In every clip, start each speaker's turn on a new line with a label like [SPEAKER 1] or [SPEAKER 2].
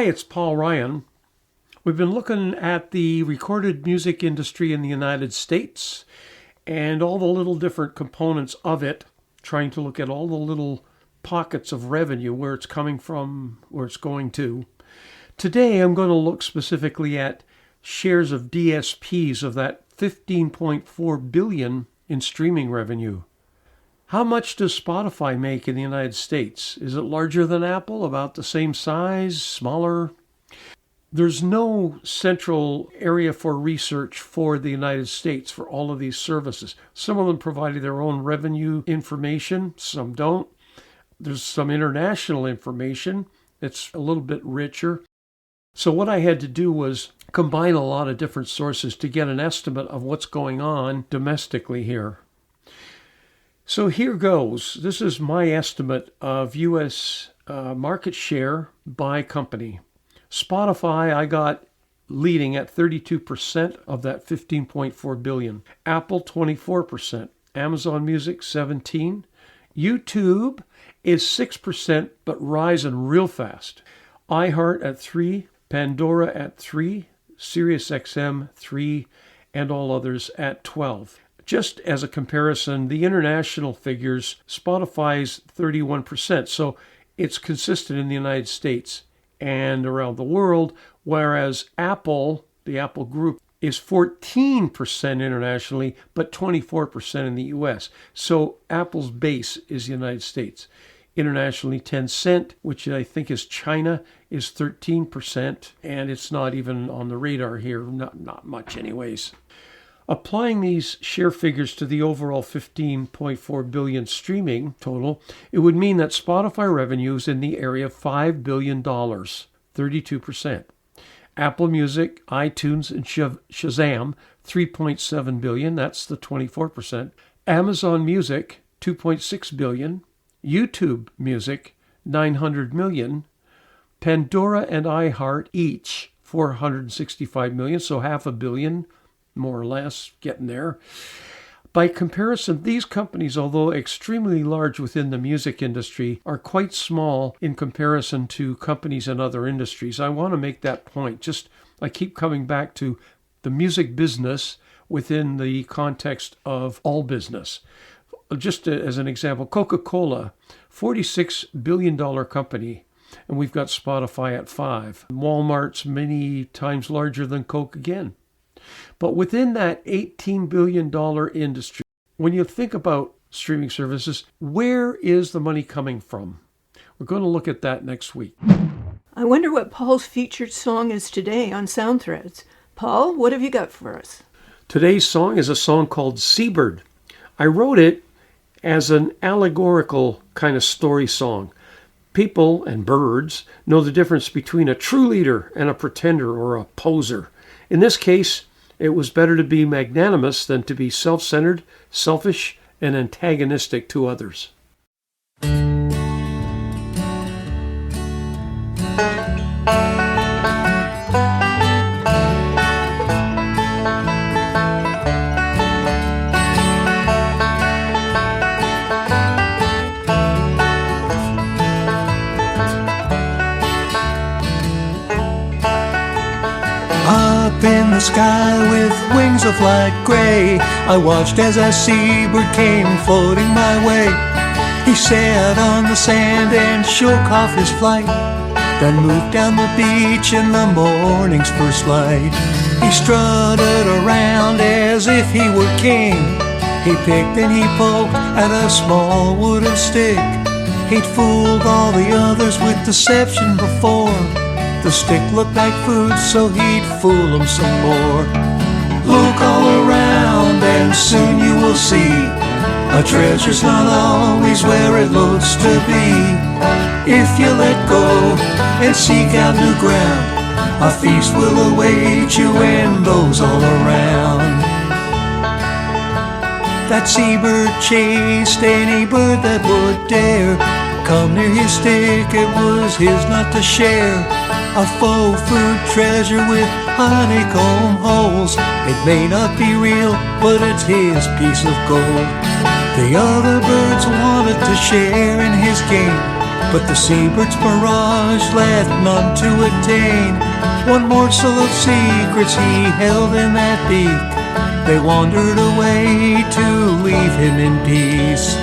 [SPEAKER 1] it's Paul Ryan. We've been looking at the recorded music industry in the United States and all the little different components of it, trying to look at all the little pockets of revenue, where it's coming from, where it's going to. Today, I'm going to look specifically at shares of DSPs of that $15.4 billion in streaming revenue. How much does Spotify make in the United States? Is it larger than Apple, about the same size, smaller? There's no central area for research for the United States for all of these services. Some of them provide their own revenue information, some don't. There's some international information. It's a little bit richer. So what I had to do was combine a lot of different sources to get an estimate of what's going on domestically here. So here goes. This is my estimate of U.S. Market share by company. Spotify, I got leading at 32% of that $15.4 billion. Apple, 24%. Amazon Music, 17%. YouTube is 6%, but rising real fast. iHeart at 3%. Pandora at 3%. SiriusXM, 3%. And all others at 12%. Just as a comparison, the international figures, Spotify's 31%. So it's consistent in the United States and around the world, whereas Apple, the Apple Group, is 14% internationally, but 24% in the US. So Apple's base is the United States. Internationally, Tencent, which I think is China, is 13%, and it's not even on the radar here, not much anyways. Applying these share figures to the overall $15.4 billion streaming total, it would mean that Spotify revenue is in the area of $5 billion, 32%. Apple Music, iTunes, and Shazam, $3.7 billion, that's the 24%. Amazon Music, $2.6 billion. YouTube Music, $900 million. Pandora and iHeart each, $465 million, so $500 million. More or less, getting there. By comparison, these companies, although extremely large within the music industry, are quite small in comparison to companies in other industries. I want to make that point. I keep coming back to the music business within the context of all business. Just as an example, Coca-Cola, $46 billion company, and we've got Spotify at 5. Walmart's many times larger than Coke again. But within that $18 billion industry, when you think about streaming services, where is the money coming from? We're going to look at that next week.
[SPEAKER 2] I wonder what Paul's featured song is today on SoundThreads. Paul, what have you got for us?
[SPEAKER 1] Today's song is a song called Seabird. I wrote it as an allegorical kind of story song. People and birds know the difference between a true leader and a pretender or a poser. In this case, it was better to be magnanimous than to be self-centered, selfish, and antagonistic to others.
[SPEAKER 3] Up in the sky with wings of light gray, I watched as a seabird came floating my way. He sat on the sand and shook off his flight, then moved down the beach in the morning's first light. He strutted around as if he were king. He picked and he poked at a small wooden stick. He'd fooled all the others with deception before. The stick looked like food, so he'd fool 'em some more. Look all around and soon you will see, a treasure's not always where it looks to be. If you let go and seek out new ground, a feast will await you and those all around. That seabird chased any bird that would dare come near his stick, it was his not to share. A faux food treasure with honeycomb holes. It may not be real, but it's his piece of gold. The other birds wanted to share in his game, But the seabird's mirage led none to attain one morsel of secrets he held in that beak. They wandered away to leave him in peace.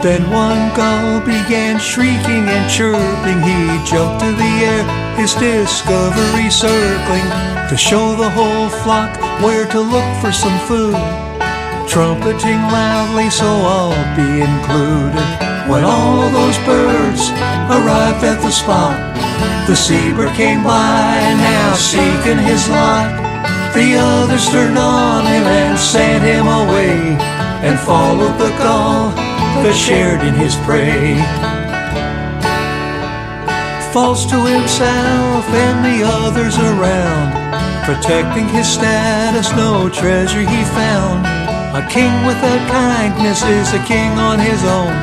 [SPEAKER 3] Then one gull began shrieking and chirping. He jumped to the air, his discovery circling, to show the whole flock where to look for some food, trumpeting loudly so I'll be included. When all of those birds arrived at the spot, the seabird came by, now seeking his lot. The others turned on him and sent him away, and followed the gull that shared in his prey. False to himself and the others around, protecting his status, no treasure he found. A king without kindness is a king on his own.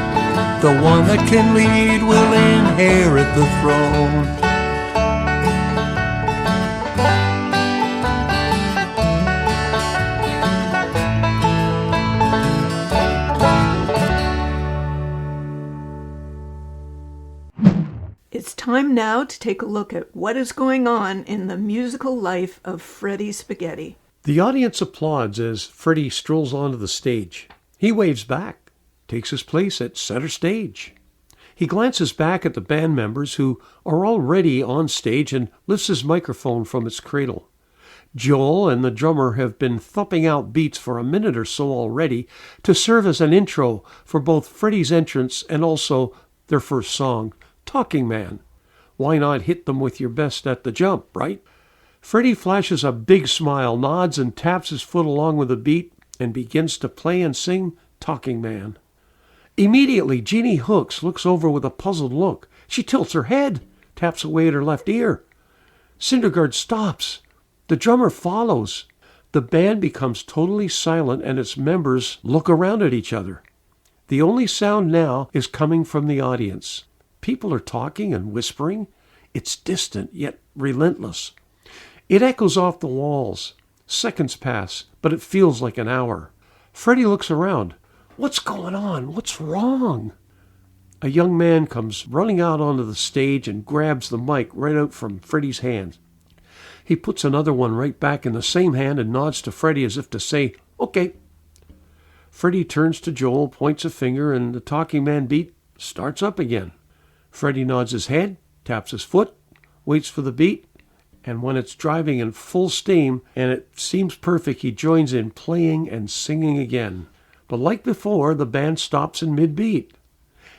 [SPEAKER 3] The one that can lead will inherit the throne.
[SPEAKER 2] It's time now to take a look at what is going on in the musical life of Freddie Spaghetti.
[SPEAKER 1] The audience applauds as Freddie strolls onto the stage. He waves back, takes his place at center stage. He glances back at the band members who are already on stage and lifts his microphone from its cradle. Joel and the drummer have been thumping out beats for a minute or so already to serve as an intro for both Freddie's entrance and also their first song, Talking Man. Why not hit them with your best at the jump, right? Freddie flashes a big smile, nods and taps his foot along with the beat, and begins to play and sing Talking Man. Immediately, Jeannie Hooks looks over with a puzzled look. She tilts her head, taps away at her left ear. Syndergaard stops. The drummer follows. The band becomes totally silent and its members look around at each other. The only sound now is coming from the audience. People are talking and whispering. It's distant, yet relentless. It echoes off the walls. Seconds pass, but it feels like an hour. Freddie looks around. What's going on? What's wrong? A young man comes running out onto the stage and grabs the mic right out from Freddie's hand. He puts another one right back in the same hand and nods to Freddie as if to say, "Okay." Freddie turns to Joel, points a finger, and the Talking Man beat starts up again. Freddie nods his head, taps his foot, waits for the beat, and when it's driving in full steam and it seems perfect, he joins in playing and singing again. But like before, the band stops in mid-beat,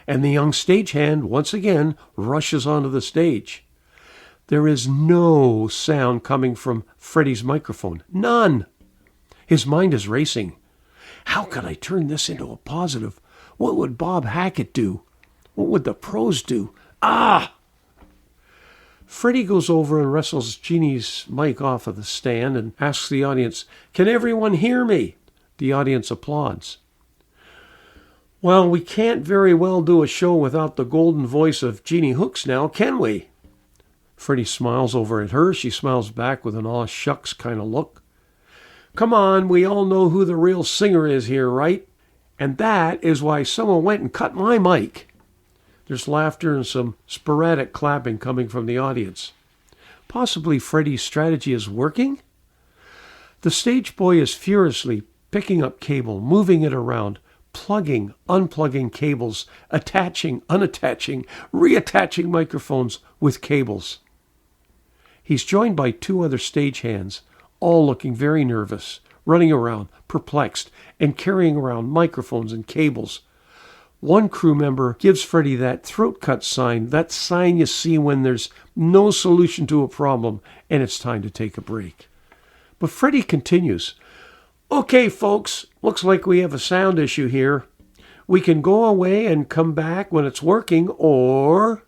[SPEAKER 1] and the young stagehand once again rushes onto the stage. There is no sound coming from Freddie's microphone. None. His mind is racing. How could I turn this into a positive? What would Bob Hackett do? What would the pros do? Freddie goes over and wrestles Jeannie's mic off of the stand and asks the audience, "Can everyone hear me?" The audience applauds. "Well, we can't very well do a show without the golden voice of Jeannie Hooks now, can we?" Freddie smiles over at her. She smiles back with an aw shucks kind of look. "Come on, we all know who the real singer is here, right? And that is why someone went and cut my mic." There's laughter and some sporadic clapping coming from the audience. Possibly Freddie's strategy is working? The stage boy is furiously picking up cable, moving it around, plugging, unplugging cables, attaching, unattaching, reattaching microphones with cables. He's joined by two other stagehands, all looking very nervous, running around, perplexed, and carrying around microphones and cables. One crew member gives Freddie that throat cut sign, that sign you see when there's no solution to a problem and it's time to take a break. But Freddie continues, "Okay, folks, looks like we have a sound issue here. We can go away and come back when it's working, or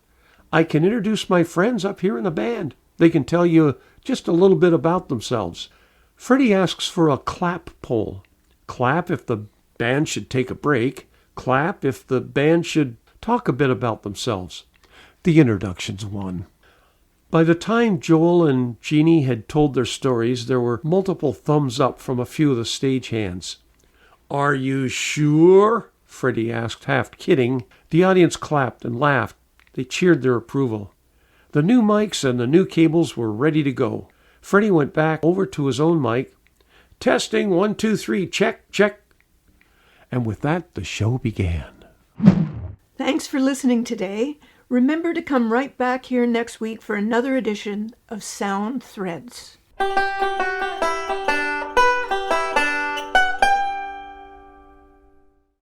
[SPEAKER 1] I can introduce my friends up here in the band. They can tell you just a little bit about themselves." Freddie asks for a clap poll. Clap if the band should take a break, clap if the band should talk a bit about themselves. The introductions won. By the time Joel and Jeannie had told their stories, there were multiple thumbs up from a few of the stagehands. "Are you sure?" Freddie asked, half kidding. The audience clapped and laughed. They cheered their approval. The new mics and the new cables were ready to go. Freddie went back over to his own mic. "Testing, 1, 2, 3, check, check." And with that, the show began.
[SPEAKER 2] Thanks for listening today. Remember to come right back here next week for another edition of Sound Threads.